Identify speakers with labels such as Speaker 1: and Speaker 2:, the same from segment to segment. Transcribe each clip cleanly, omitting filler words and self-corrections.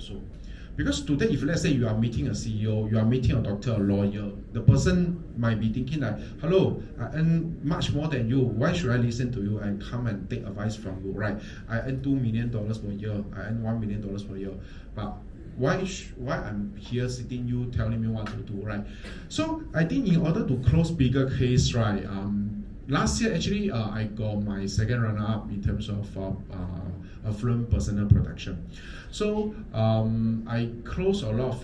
Speaker 1: also. Because today, if let's say you are meeting a CEO, you are meeting a doctor, a lawyer, the person might be thinking like, hello, I earn much more than you. Why should I listen to you and come and take advice from you, right? I earn $2 million per year. I earn $1 million per year. But why I'm here sitting you telling me what to do, right? So I think in order to close bigger case, right, last year actually I got my second runner-up in terms of affluent personal protection. So I closed a lot of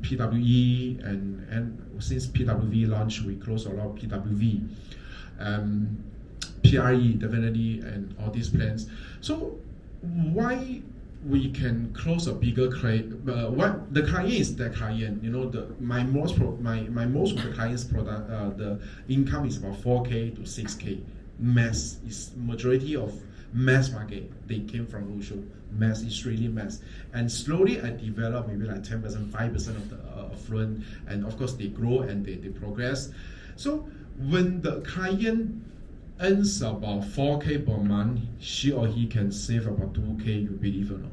Speaker 1: PWE and since PWV launched, we closed a lot of PWV, PRE definitely, and all these plans. So why we can close a bigger client? What the client is the client. My most of the clients' product, the income is about 4K to 6K. Mass is majority of mass market. They came from Wushu. Mass is really mass. And slowly I developed maybe like 10%, 5% of the affluent, and of course they grow and they progress. So when the client earns about 4K per month, she or he can save about 2K, you believe or not?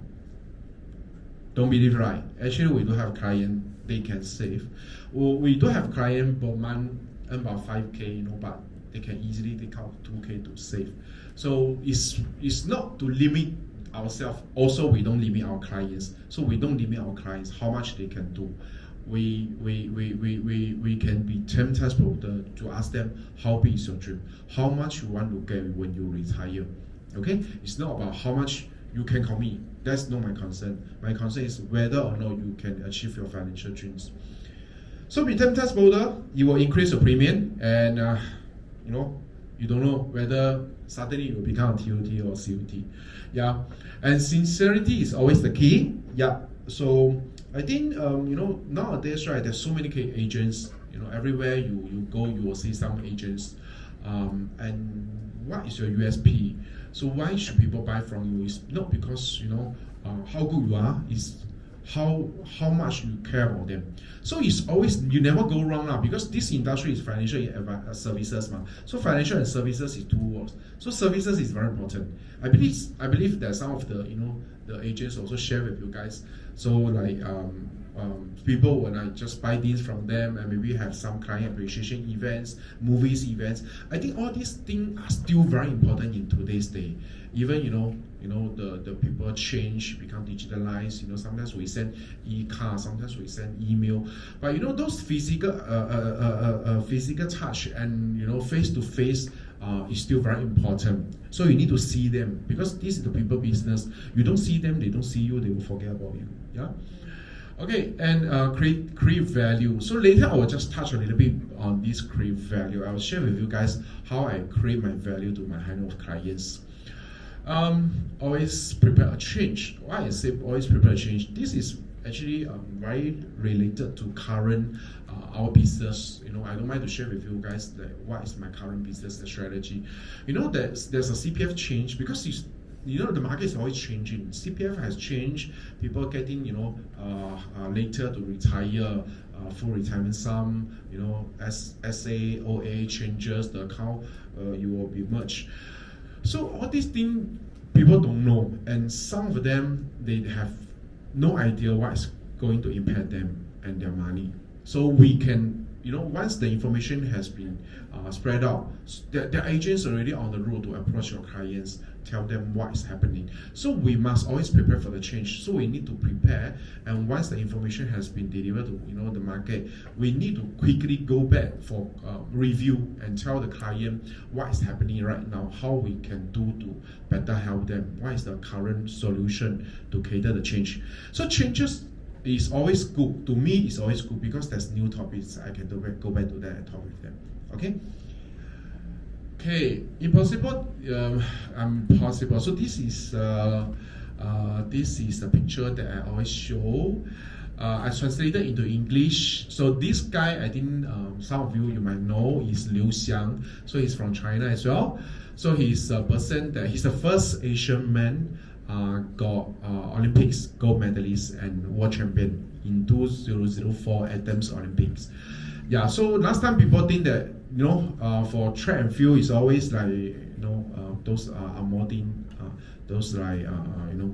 Speaker 1: Don't believe, right? Actually, we do have client, they can save. We do have client per month earn about 5K, but they can easily take out 2K to save. So it's not to limit ourselves. Also, we don't limit our clients. So we don't limit our clients how much they can do. We can be 10 times bolder to ask them, how big is your dream? How much you want to get when you retire? Okay? It's not about how much you can commit. That's not my concern. My concern is whether or not you can achieve your financial dreams. So be 10 times bolder, you will increase your premium, and you don't know whether suddenly you will become a TOT or COT. Yeah, and sincerity is always the key. Yeah, so I think nowadays, right, there's so many agents. Everywhere you go, you will see some agents. And what is your USP? So why should people buy from you? It's not because how good you are. It's how much you care about them. So it's always, you never go wrong now, because this industry is financial services. So financial and services is two words. So services is very important. I believe that some of the the agents also share with you guys. So like people, when I just buy things from them, and maybe have some client appreciation events, movies events. I think all these things are still very important in today's day. Even the people change, become digitalized. Sometimes we send e-card, sometimes we send email. But those physical touch and face to face is still very important. So you need to see them, because this is the people business. You don't see them, they don't see you, they will forget about you. Yeah. Okay, and create value. So later I will just touch a little bit on this create value. I will share with you guys how I create my value to my high-net-worth clients. Always prepare a change. Why I say always prepare a change? This is actually very related to current our business. I don't mind to share with you guys what is my current business strategy. There's a CPF change, because the market is always changing. CPF has changed. People getting later to retire, full retirement sum. SA, OA changes, the account you will be merged. So all these things people don't know, and some of them they have no idea what is going to impact them and their money. So we can, once the information has been spread out, the agents are already on the road to approach your clients, tell them what is happening. So we must always prepare for the change. So we need to prepare, and once the information has been delivered to the market, we need to quickly go back for review and tell the client what is happening right now, how we can do to better help them, what is the current solution to cater the change. So changes is always good. To me, it's always good, because there's new topics I can go back to that and talk with them. Okay, impossible, possible. So this is the picture that I always show. I translated into English. So this guy, I think some of you might know, is Xiang. So he's from China as well. So he's a person that he's the first Asian man got Olympics gold medalist and world champion in 2004 Athens Olympics. Yeah, so last time people think that for track and field is always like those are modern those like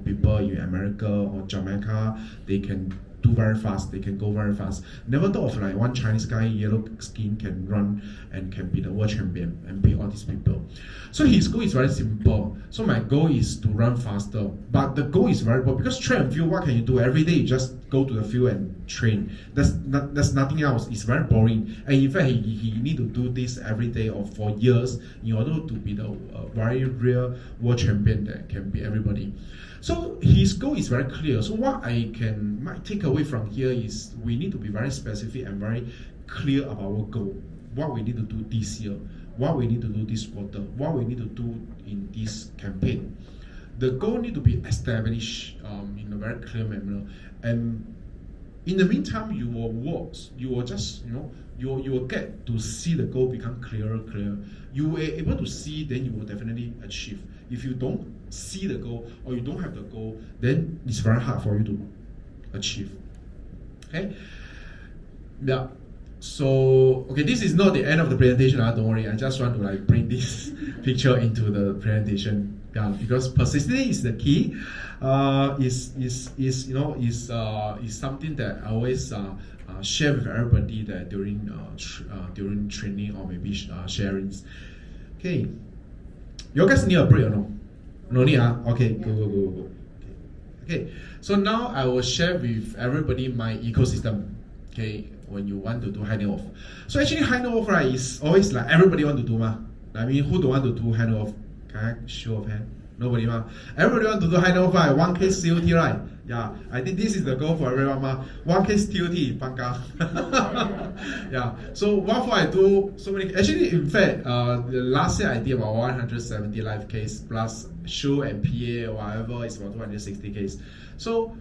Speaker 1: people in America or Jamaica, they can do very fast, they can go very fast. Never thought of like one Chinese guy, yellow skin, can run and can be the world champion and beat all these people. So his goal is very simple. So my goal is to run faster, but the goal is very important because track and field, what can you do? Every day you just go to the field and train. That's nothing else. It's very boring. And in fact, he need to do this every day or for years in order to be the very real world champion that can beat everybody. So his goal is very clear. So what I might take away from here is we need to be very specific and very clear about our goal. What we need to do this year, what we need to do this quarter, what we need to do in this campaign. The goal need to be established in a very clear manner. And in the meantime, you will work. You will just you will get to see the goal become clearer. You will able to see, then you will definitely achieve. If you don't see the goal or you don't have the goal, then it's very hard for you to achieve. Okay. Yeah. So okay, this is not the end of the presentation. Don't worry. I just want to like bring this picture into the presentation. Yeah, because persistence is the key. Is something that I always share with everybody that during training or maybe sharings. Okay, you guys need a break or no? No need. Okay, go. Okay, so now I will share with everybody my ecosystem. Okay, when you want to do high net worth. So actually high net worth, right, is always like everybody want to do ma. I mean, who don't want to do high net worth? Can I show of hand? Nobody ma. Everybody want to do high net worth, right? 1K COT, right? Yeah, I think this is the goal for everyone ma. 1K COT, pangka. Yeah. So what for I do so many? Actually, in fact, the last year I did about 170 live case plus show and PA or whatever. It's about 260 case. So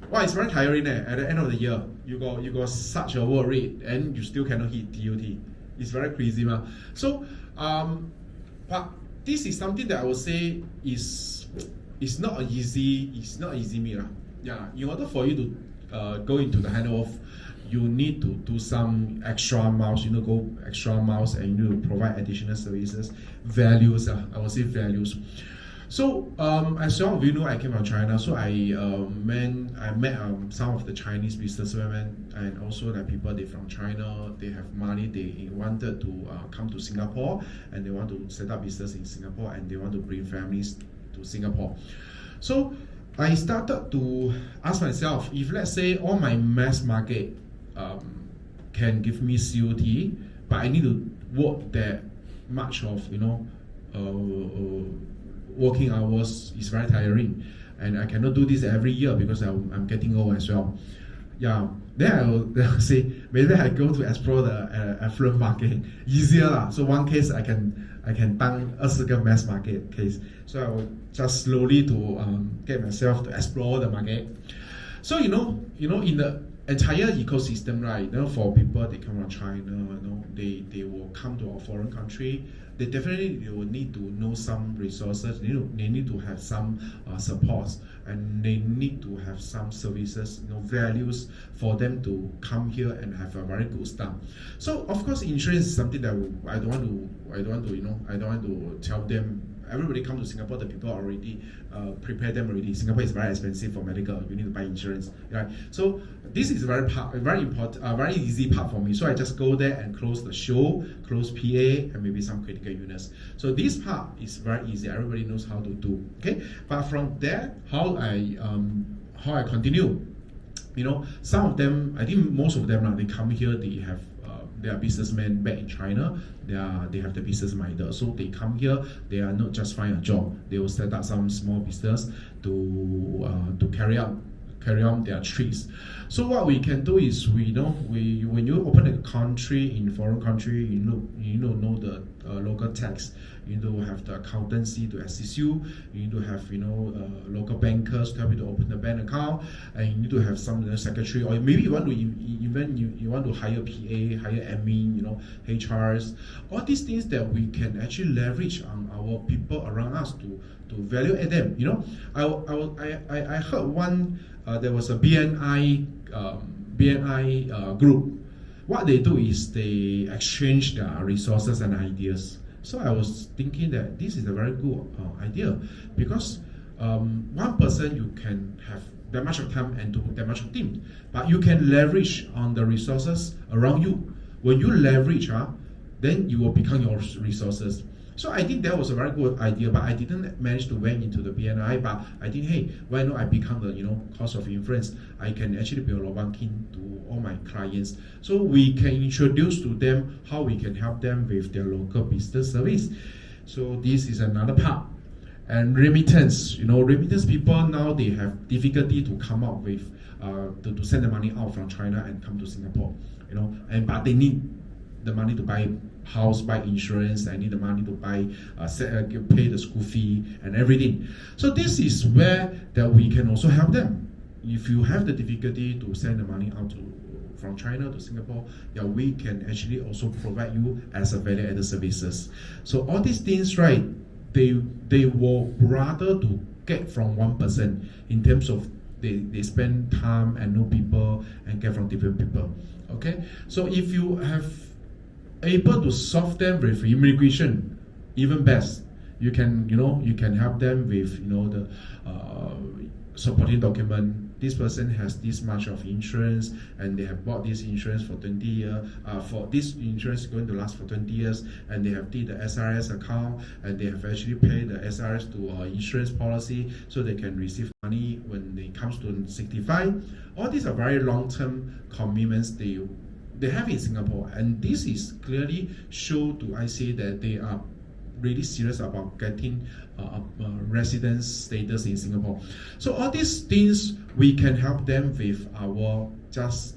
Speaker 1: wow, it's very tiring. At the end of the year, you got such a work rate and you still cannot hit TOT. It's very crazy, ma. So, but this is something that I would say is not easy. It's not easy, me. Yeah. In order for you to go into the high net worth, you need to do some extra miles. Go extra miles and you need to provide additional services, values. I would say values. So as some of you know, I came from China. So I met some of the Chinese businessmen and also the people they from China. They have money. They wanted to come to Singapore and they want to set up business in Singapore and they want to bring families to Singapore. So I started to ask myself, if let's say all my mass market can give me COT, but I need to work that much of working hours is very tiring, and I cannot do this every year because I'm getting old as well. Yeah, then I'll say maybe I go to explore the affluent market easier lah. So one case I can 当20个 mass market case. So I will just slowly to get myself to explore the market. So in the entire ecosystem, right? For people they come from China, they will come to a foreign country. They will need to know some resources. They need to have some supports, and they need to have some services, values for them to come here and have a very good start. So of course, insurance is something that I don't want to tell them. Everybody come to Singapore, the people already prepare them already. Singapore is very expensive for medical. You need to buy insurance, right? So this is very important, very easy part for me. So I just go there and close the show, close PA, and maybe some critical illness. So this part is very easy. Everybody knows how to do. Okay, but from there, how I continue. Some of them, I think most of them now they come here. They are businessmen back in China. They have the business minded, so they come here. They are not just find a job. They will set up some small business to carry on their trips. So what we can do is when you open a country in foreign country, you need to know the local tax. You need to have the accountancy to assist you. You need to have local bankers to help you to open the bank account, and you need to have some secretary, or maybe you want to hire PA, hire admin, HRs, all these things that we can actually leverage on our people around us to value add them. I heard one. There was a BNI group. What they do is they exchange their resources and ideas. So I was thinking that this is a very good idea, because one person you can have that much of time and do that much of team, but you can leverage on the resources around you. When you leverage, then you will become your resources. So I think that was a very good idea, but I didn't manage to went into the BNI. But I think, hey, why not I become the cost of influence? I can actually build a banking to all my clients, so we can introduce to them how we can help them with their local business service. So this is another part. And remittance, remittance people now they have difficulty to come up with to send the money out from China and come to Singapore, but they need the money to buy house, buy insurance. I need the money to buy, pay the school fee and everything. So this is where that we can also help them. If you have the difficulty to send the money out from China to Singapore, we can actually also provide you as a value-added services. So all these things, right? They will rather to get from one person in terms of they spend time and know people and get from different people. Okay, so if you have able to solve them with immigration, even best. You can help them with the supporting document. This person has this much of insurance and they have bought this insurance for 20 years. For this insurance going to last for 20 years, and they have did the SRS account and they have actually paid the SRS to insurance policy, so they can receive money when they comes to 65. All these are very long-term commitments they have in Singapore, and this is clearly show to ICA that they are really serious about getting residence status in Singapore. So all these things we can help them with our just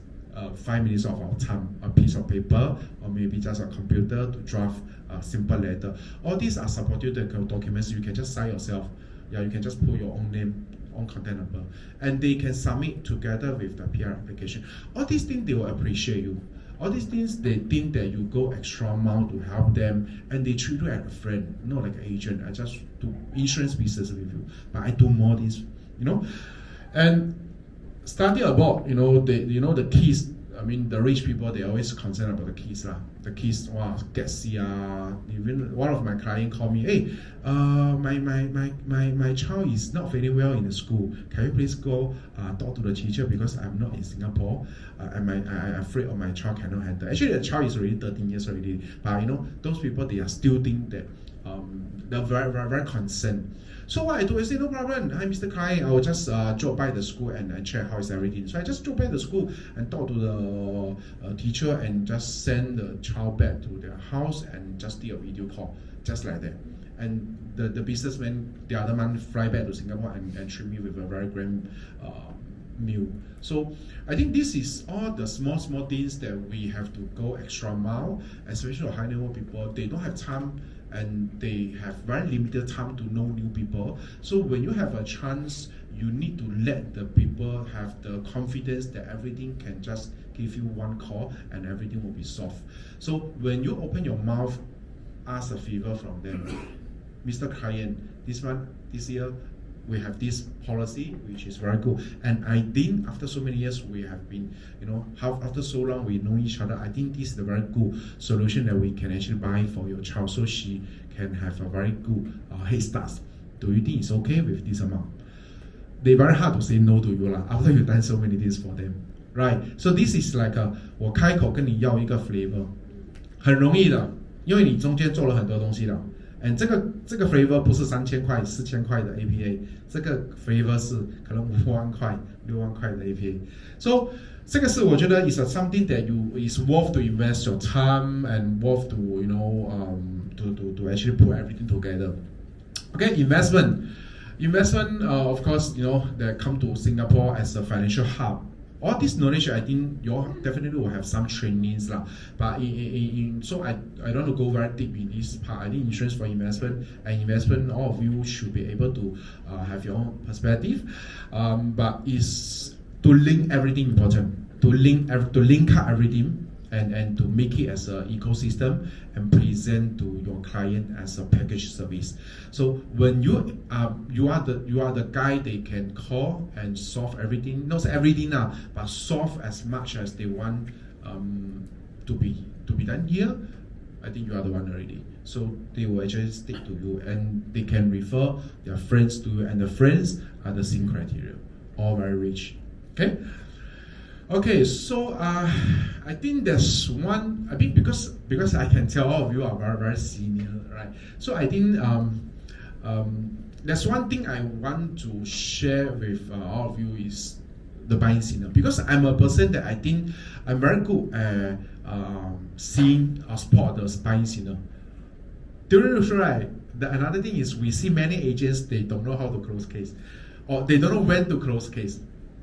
Speaker 1: 5 minutes of our time, a piece of paper or maybe just a computer to draft a simple letter. All these are supported documents. You can just sign yourself. You can just put your own name, own contact number, and they can submit together with the PR application. All these things they will appreciate you. All these things they think that you go extra mile to help them, and they treat you as a friend, not like an agent. I just do insurance business with you, but I do more this, and study about the keys. I mean, the rich people, they always concerned about the keys lah. The keys, get CR. Even one of my clients called me, hey, my child is not very well in the school. Can you please go talk to the teacher, because I'm not in Singapore. I'm afraid of my child cannot handle. Actually, the child is already 13 years already. But those people, they are still think that they're very, very, very concerned. So what I do is say, no problem. Hi, Mr. Kai, I will just drop by the school and check how is everything. So I just drop by the school and talk to the teacher and just send the child back to their house and just do a video call, just like that. And the businessman the other month fly back to Singapore and treat me with a very grand meal. So I think this is all the small things that we have to go extra mile, especially high net worth people. They don't have time and they have very limited time to know new people. So when you have a chance, you need to let the people have the confidence that everything can just give you one call and everything will be solved. So when you open your mouth, ask a favor from them. Mr. Client, this year, we have this policy, which is very good. And I think after so many years, we have been, after so long we know each other, I think this is a very good solution that we can actually buy for your child, so she can have a very good head start. Do you think it's okay with this amount? They very hard to say no to you lah, after you've done so many things for them, right? So this is like 我开口跟你要一个 flavor， 很容易的，因为你中间做了很多东西了。And 这个 flavor 不是3000块、4000块的 APA， 这个 flavor 是可能5万块、6万块的 APA。So 这个是我觉得 is something that is worth to invest your time and worth to to actually put everything together. Okay, investment. Of course, that come to Singapore as a financial hub. All this knowledge, I think you definitely will have some trainings lah. But so I don't want to go very deep in this part. I think insurance for investment and investment, all of you should be able to have your own perspective. But is to link everything important. To link up everything and to make it as an ecosystem and present to your client as a package service. So when you are the guy they can call and solve everything, not everything now, but solve as much as they want to be done here. I think you are the one already. So they will actually stick to you, and they can refer their friends to you, and the friends are the same criteria, all very rich. Okay. Okay, so I think there's one. I think because I can tell all of you are very senior, right? So I think there's one thing I want to share with all of you is the buying signal, because I'm a person that I think I'm very good at seeing or spot the buying signal. During the show, right? Another thing is we see many agents, they don't know how to close case, or they don't know when to close case.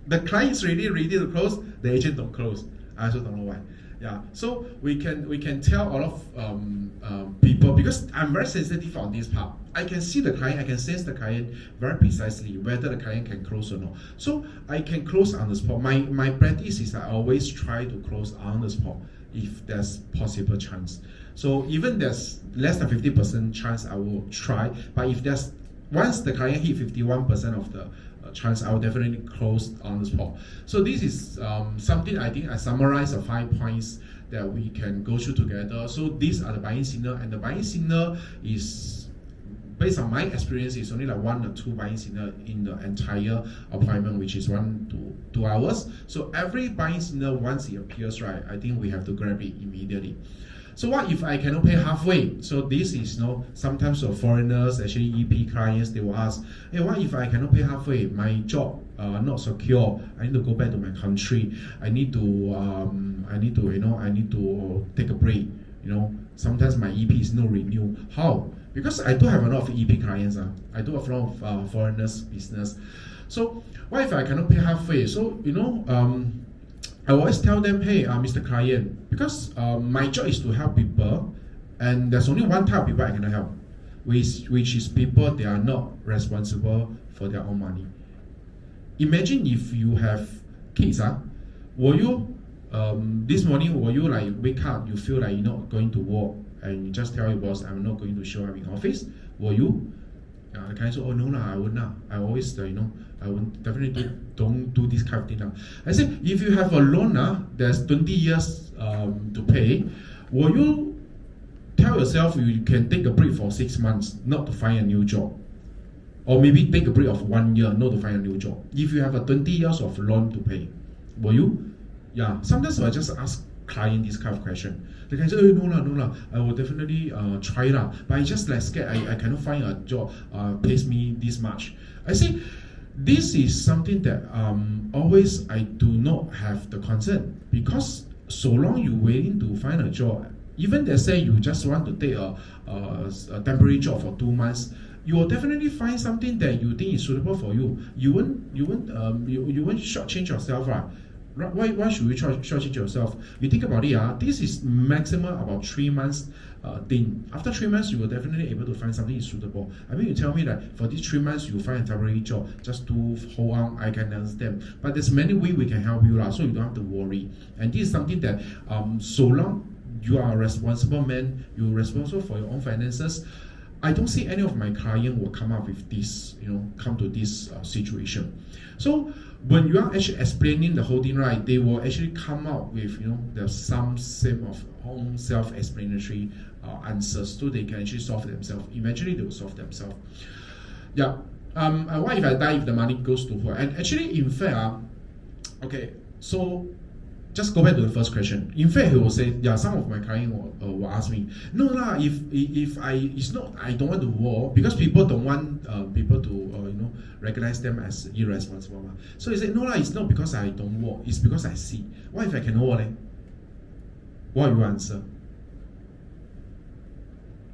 Speaker 1: The client is ready to close, the agent don't close. I also don't know why. Yeah, so we can tell a lot of people, because I'm very sensitive on this part. I can see the client, I can sense the client very precisely whether the client can close or not. So I can close on the spot. My practice is I always try to close on the spot if there's possible chance. So even there's less than 50% chance, I will try. But if there's once the client hit 51% of the chance, I will definitely close on the spot. So this is something I think I summarize the 5 points that we can go through together. So these are the buying signal, and the buying signal is based on my experience, it's only like 1 or 2 buying signal in the entire appointment, which is 1 to 2 hours. So every buying signal, once it appears, right, I think we have to grab it immediately. So what if I cannot pay halfway? So this is sometimes for foreigners, actually EP clients, they will ask, hey, what if I cannot pay halfway? My job not secure. I need to go back to my country. I need to take a break. Sometimes my EP is no renew. How? Because I do have a lot of EP clients. I do have a lot of foreigners business. So what if I cannot pay halfway? So I always tell them, hey, Mr. Client, because my job is to help people, and there's only one type of people I cannot help, which is people they are not responsible for their own money. Imagine if you have kids, will you this morning will you like wake up, you feel like you're not going to work, and you just tell your boss, I'm not going to show up in office? Will you? The client say, oh no I would not. I always I would definitely don't do this kind of thing. I say, if you have a loan, there's 20 years to pay, will you tell yourself you can take a break for 6 months not to find a new job? Or maybe take a break of 1 year not to find a new job? If you have a 20 years of loan to pay, will you? Yeah, sometimes I just ask client this kind of question. The guy say, oh, no, I will definitely try lah. But I just like scared I cannot find a job pays me this much. I say, this is something that always I do not have the concern, because so long you're waiting to find a job, even they say you just want to take a temporary job for 2 months, you will definitely find something that you think is suitable for you. You won't shortchange yourself, right? Why should you shortchange yourself? You think about it, this is maximum about 3 months thing. After 3 months, you will definitely able to find something suitable. I mean, you tell me that for these 3 months, you find a temporary job just to hold on, I can understand. But there's many ways we can help you, so you don't have to worry. And this is something that so long you are a responsible man, you're responsible for your own finances, I don't see any of my clients will come up with this, come to this situation. So when you are actually explaining the whole thing, right, they will actually come up with, there's some of own self-explanatory answers, so they can actually solve themselves. Eventually, they will solve themselves. Yeah. What if I die if the money goes to who? And actually, in fact, okay, so just go back to the first question. In fact, he will say, yeah, some of my clients will ask me, no lah, if it's not, I don't want to war, because people don't want people to recognize them as irresponsible. So he said, no lah, it's not because I don't war, it's because I see. What if I can war? What will you answer?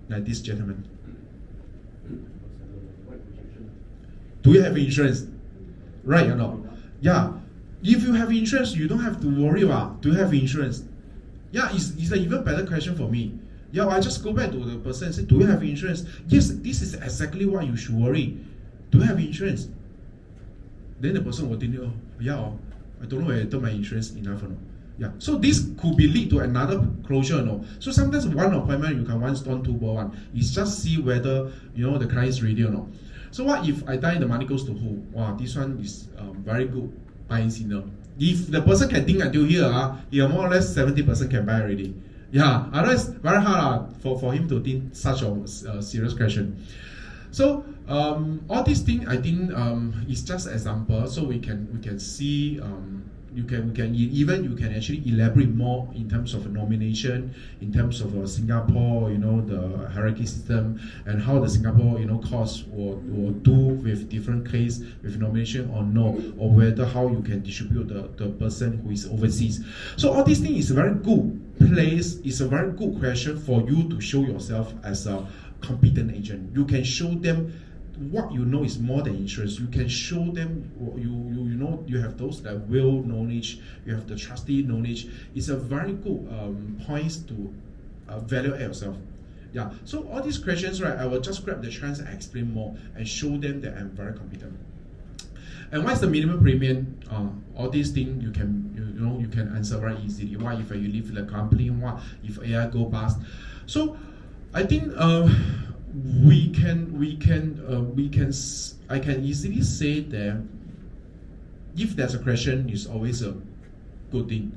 Speaker 1: Like this gentleman. Do you have insurance? Right or not? Yeah. If you have insurance, you don't have to worry about, do you have insurance? Yeah, it's an even better question for me. Yeah, I just go back to the person and say, do you have insurance? Yes, this is exactly why you should worry. Do you have insurance? Then the person will think, I don't know whether my insurance enough or not. Yeah, so this could be lead to another closure, So sometimes one appointment, you can one stone, two birds, one. It's just see whether, the client is ready or not. So what if I die, the money goes to who? Wow, this one is very good buying signal. If the person can think until here, more or less 70% can buy already. Yeah, otherwise very hard for him to think such a serious question. So all these things I think is just example, so we can see you can actually elaborate more in terms of nomination, in terms of Singapore, the hierarchy system, and how the Singapore course will do with different case with nomination or no, or whether how you can distribute the person who is overseas. So all these things is a very good place, it's a very good question for you to show yourself as a competent agent. You can show them what you know is more than insurance. You can show them you have those that will knowledge, you have the trusty knowledge. It's a very good points to value yourself. Yeah. So all these questions, right? I will just grab the chance and explain more and show them that I'm very competent. And what's the minimum premium? All these things you can answer very easily. What if you leave the company? What if AI go past? So I think I can easily say that if there's a question, it's always a good thing.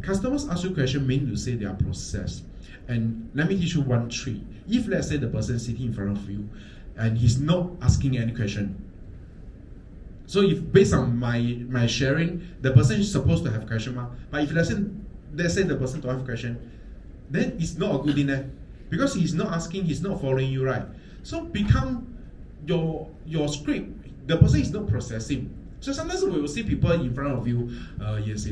Speaker 1: Customers ask you a question mean to say they are processed. And let me teach you one trick. If let's say the person sitting in front of you and he's not asking any question. So if based on my sharing, the person is supposed to have question mark. But if let's say the person don't have question, then it's not a good thing there. Because he's not asking, he's not following you, right? So become your script. The person is not processing. So sometimes we will see people in front of you, yes.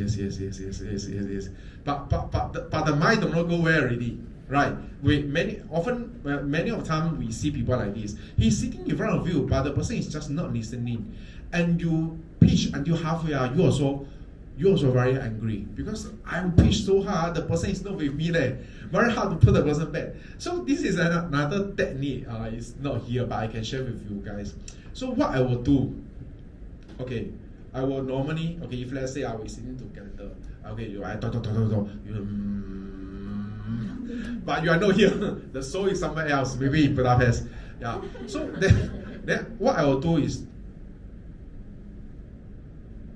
Speaker 1: But the mind don't know go where already, right? Many of time we see people like this. He's sitting in front of you, but the person is just not listening, and you pitch until halfway. You also very angry because I pitch so hard, the person is not with me there. Very hard to put the person back. So this is another technique. It's not here, but I can share with you guys. So what I will do, okay, I will normally, okay, if let's say I was sitting together, okay, I talk, but you are not here. The soul is somewhere else, maybe in Budapest. Yeah. So then what I will do is,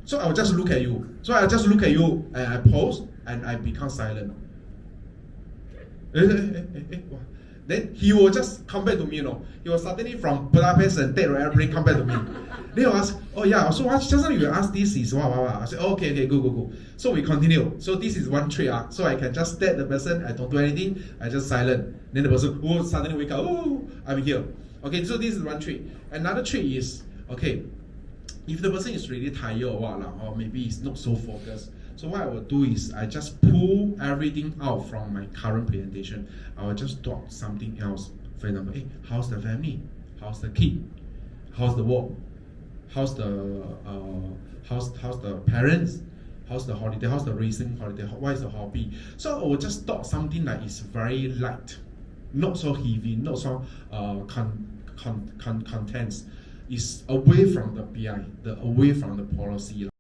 Speaker 1: so I'll just look at you. So I'll just look at you and I pause and I become silent. Then he will just come back to me, He will suddenly from Budapest and take airplane come back to me. Then he'll ask, oh yeah, so just now you asked this is what. I say, okay, go. So we continue. So this is one trick. So I can just stare at the person, I don't do anything, I just silent. Then the person suddenly wake up, I'm here. Okay, so this is one trick. Another trick is, okay, if the person is really tired or what, or maybe he's not so focused, so what I will do is I just pull everything out from my current presentation. I will just talk something else. For example, hey, how's the family? How's the kid? How's the work? How's the parents? How's the holiday? How's the recent holiday? What is the hobby? So I will just talk something that is very light, not so heavy, not so contents. Is away from the BI, away from the policy.